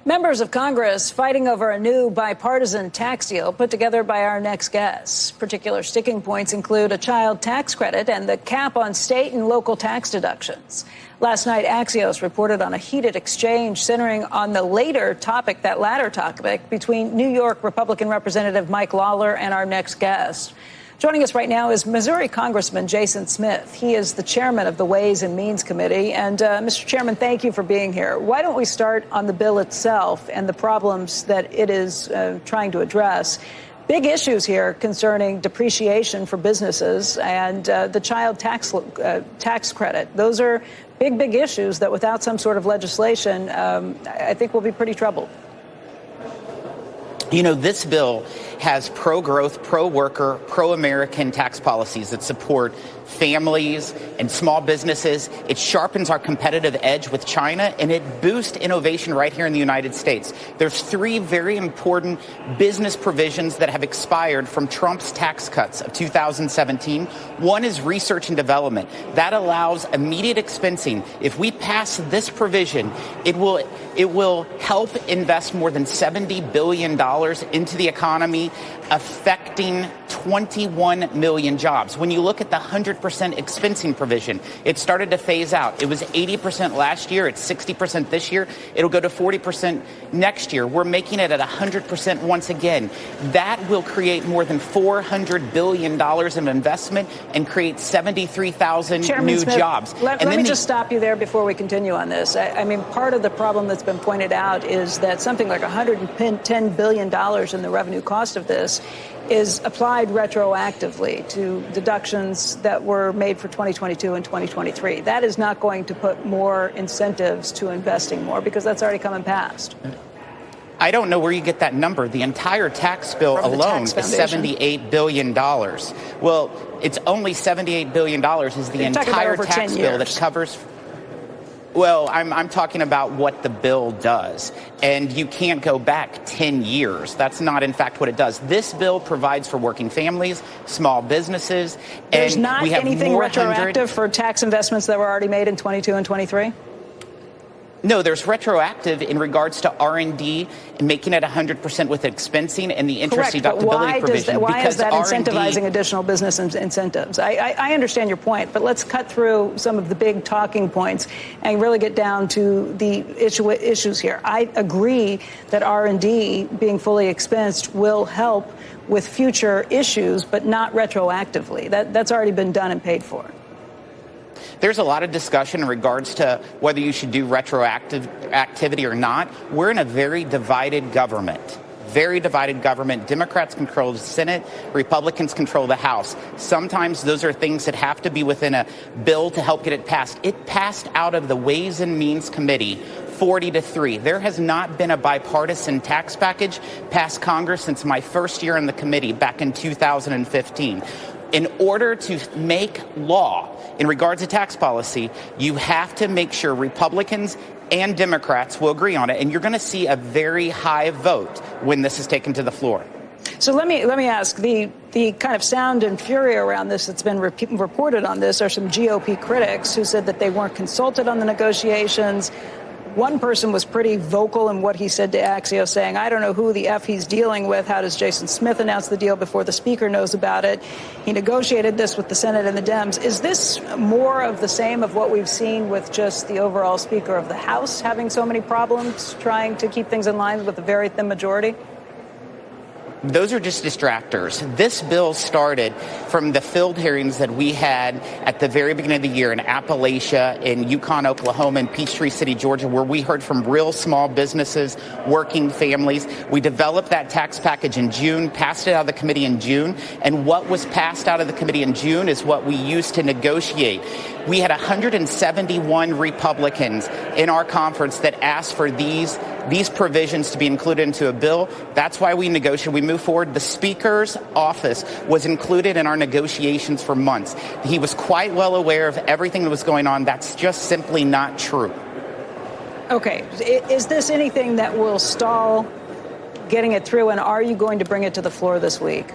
Members of Congress fighting over a new bipartisan tax deal put together by our next guest. Particular sticking points include a child tax credit and the cap on state and local tax deductions. Last night, Axios reported on a heated exchange centering on the latter topic between New York Republican Representative Mike Lawler and our next guest. Joining us right now is Missouri Congressman Jason Smith. He is the chairman of the Ways and Means Committee. And, Mr. Chairman, thank you for being here. Why don't we start on the bill itself and the problems that it is trying to address? Big issues here concerning depreciation for businesses and the child tax credit. Those are big issues that without some sort of legislation, I think we'll be pretty troubled. You know, this bill has pro-growth, pro-worker, pro-American tax policies that support families and small businesses. It sharpens our competitive edge with China, and it boosts innovation right here in the United States. There's three very important business provisions that have expired from Trump's tax cuts of 2017. One is research and development. That allows immediate expensing. If we pass this provision, it will help invest more than $70 billion into the economy, affecting 21 million jobs. When you look at the 100% expensing provision, it started to phase out. It was 80% last year. It's 60% this year. It'll go to 40% next year. We're making it at 100% once again. That will create more than $400 billion in investment and create 73,000 new jobs. Let me just stop you there before we continue on this. I mean, part of the problem that's been pointed out is that something like $110 billion in the revenue cost of this is applied retroactively to deductions that were made for 2022 and 2023. That is not going to put more incentives to investing more because that's already come and passed. I don't know where you get that number. The entire tax bill alone is $78 billion. Well, it's only $78 billion is the entire tax bill that covers. Well, I'm talking about what the bill does, and you can't go back 10 years. That's not, in fact, what it does. This bill provides for working families, small businesses, and there's not anything retroactive for tax investments that were already made in 22 and 23? No, there's retroactive in regards to R&D and making it 100% with expensing and the interest deductibility provision. Why is that incentivizing additional business incentives? I understand your point, but let's cut through some of the big talking points and really get down to the issues here. I agree that R&D being fully expensed will help with future issues, but not retroactively. That's already been done and paid for. There's a lot of discussion in regards to whether you should do retroactive activity or not. We're in a very divided government. Democrats control the Senate, Republicans control the House. Sometimes those are things that have to be within a bill to help get it passed. It passed out of the Ways and Means Committee 40-3. There has not been a bipartisan tax package passed Congress since my first year in the committee back in 2015. In order to make law in regards to tax policy, you have to make sure Republicans and Democrats will agree on it. And you're going to see a very high vote when this is taken to the floor. So let me ask, the kind of sound and fury around this that's been reported on this are some GOP critics who said that they weren't consulted on the negotiations. One person was pretty vocal in what he said to Axios, saying, I don't know who the F he's dealing with. How does Jason Smith announce the deal before the speaker knows about it? He negotiated this with the Senate and the Dems. Is this more of the same of what we've seen with just the overall Speaker of the House having so many problems trying to keep things in line with a very thin majority? Those are just distractors. This bill started from the field hearings that we had at the very beginning of the year in Appalachia, in Yukon, Oklahoma, and Peachtree City, Georgia, where we heard from real small businesses, working families. We developed that tax package in June, passed it out of the committee in June, and what was passed out of the committee in June is what we used to negotiate. We had 171 Republicans in our conference that asked for these provisions to be included into a bill. That's why we negotiated. We moved forward. The Speaker's office was included in our negotiations for months. He was quite well aware of everything that was going on. That's just simply not true. Okay. Is this anything that will stall getting it through, and are you going to bring it to the floor this week?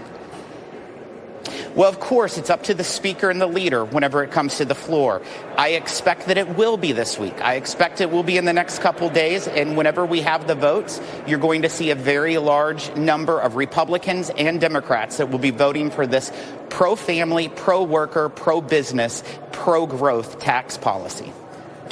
Well, of course, it's up to the speaker and the leader whenever it comes to the floor. I expect that it will be this week. I expect it will be in the next couple days. And whenever we have the votes, you're going to see a very large number of Republicans and Democrats that will be voting for this pro-family, pro-worker, pro-business, pro-growth tax policy.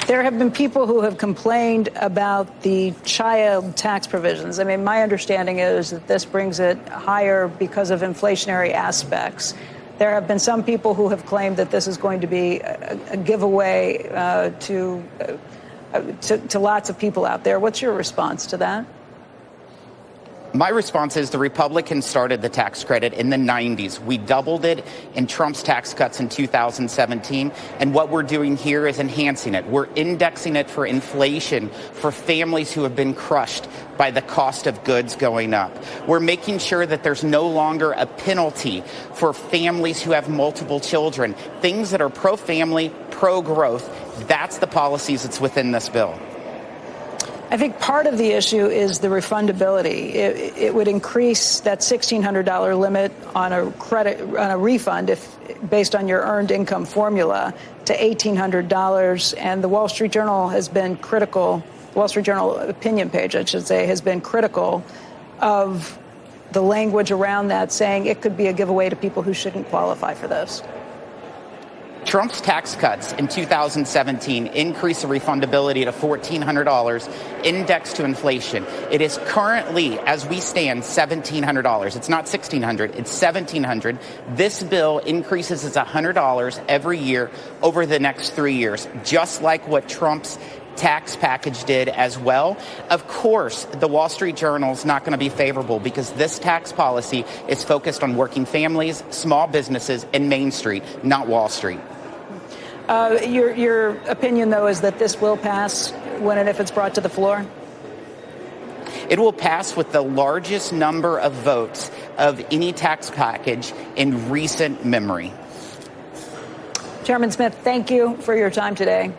There have been people who have complained about the child tax provisions. I mean, my understanding is that this brings it higher because of inflationary aspects. There have been some people who have claimed that this is going to be a giveaway to lots of people out there. What's your response to that? My response is the Republicans started the tax credit in the 90s. We doubled it in Trump's tax cuts in 2017. And what we're doing here is enhancing it. We're indexing it for inflation for families who have been crushed by the cost of goods going up. We're making sure that there's no longer a penalty for families who have multiple children. Things that are pro-family, pro-growth. That's the policies that's within this bill. I think part of the issue is the refundability. It would increase that $1,600 limit on a refund if based on your earned income formula to $1,800. And the Wall Street Journal has been critical. The Wall Street Journal opinion page, I should say, has been critical of the language around that, saying it could be a giveaway to people who shouldn't qualify for this. Trump's tax cuts in 2017 increased the refundability to $1,400, indexed to inflation. It is currently, as we stand, $1,700. It's not $1,600, it's $1,700. This bill increases it $100 every year over the next 3 years, just like what Trump's tax package did as well. Of course, the Wall Street Journal is not going to be favorable because this tax policy is focused on working families, small businesses, and Main Street, not Wall Street. Your opinion, though, is that this will pass when and if it's brought to the floor? It will pass with the largest number of votes of any tax package in recent memory. Chairman Smith, thank you for your time today.